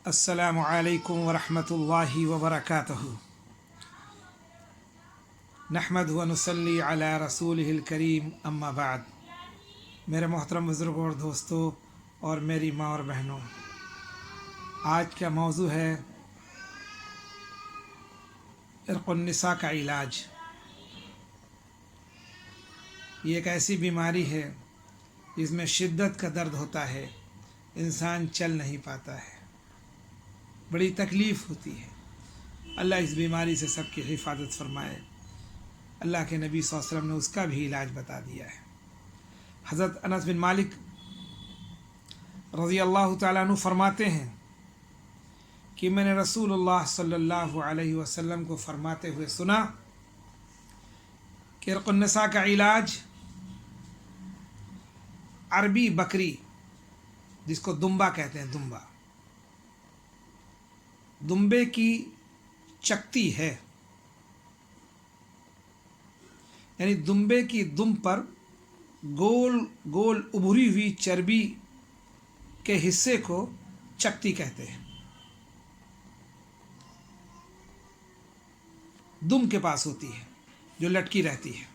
السلام علیکم ورحمۃ اللہ وبرکاتہ۔ نحمدہ ونصلی علی رسولہ الکریم، اما بعد۔ میرے محترم بزرگوں اور دوستوں اور میری ماں اور بہنوں، آج کا موضوع ہے عرق النساء کا علاج۔ یہ ایک ایسی بیماری ہے جس میں شدت کا درد ہوتا ہے، انسان چل نہیں پاتا ہے، بڑی تکلیف ہوتی ہے۔ اللہ اس بیماری سے سب کی حفاظت فرمائے۔ اللہ کے نبی صلی اللہ علیہ وسلم نے اس کا بھی علاج بتا دیا ہے۔ حضرت انس بن مالک رضی اللہ تعالیٰ عنہ فرماتے ہیں کہ میں نے رسول اللہ صلی اللہ علیہ وسلم کو فرماتے ہوئے سنا کہ عرق النساء کا علاج عربی بکری، جس کو دمبا کہتے ہیں، دمبے کی چکتی ہے، یعنی دمبے کی دم پر گول گول ابھری ہوئی چربی کے حصے کو چکتی کہتے ہیں۔ دم کے پاس ہوتی ہے جو لٹکی رہتی ہے۔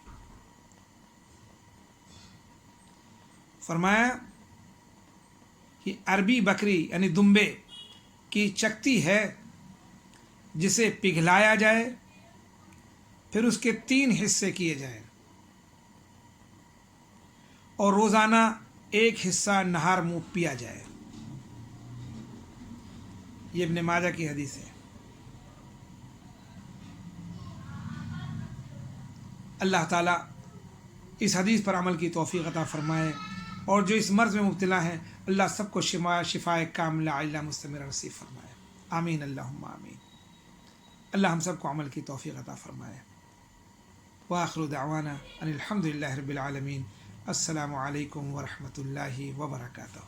فرمایا کہ عربی بکری یعنی دمبے کی چکتی ہے جسے پگھلایا جائے، پھر اس کے 3 حصے کیے جائیں اور روزانہ ایک حصہ نہار منہ پیا جائے۔ یہ ابن ماجہ کی حدیث ہے۔ اللہ تعالیٰ اس حدیث پر عمل کی توفیق عطا فرمائے، اور جو اس مرض میں مبتلا ہیں اللہ سب کو شفائے کاملہ عاجلہ مستمرہ نصیب فرمائے۔ آمین اللہم آمین۔ اللہ ہم سب کو عمل کی توفیق عطا فرمائے۔ وآخر دعوانا ان الحمد للہ رب العالمین۔ السلام علیکم ورحمۃ اللہ وبرکاتہ۔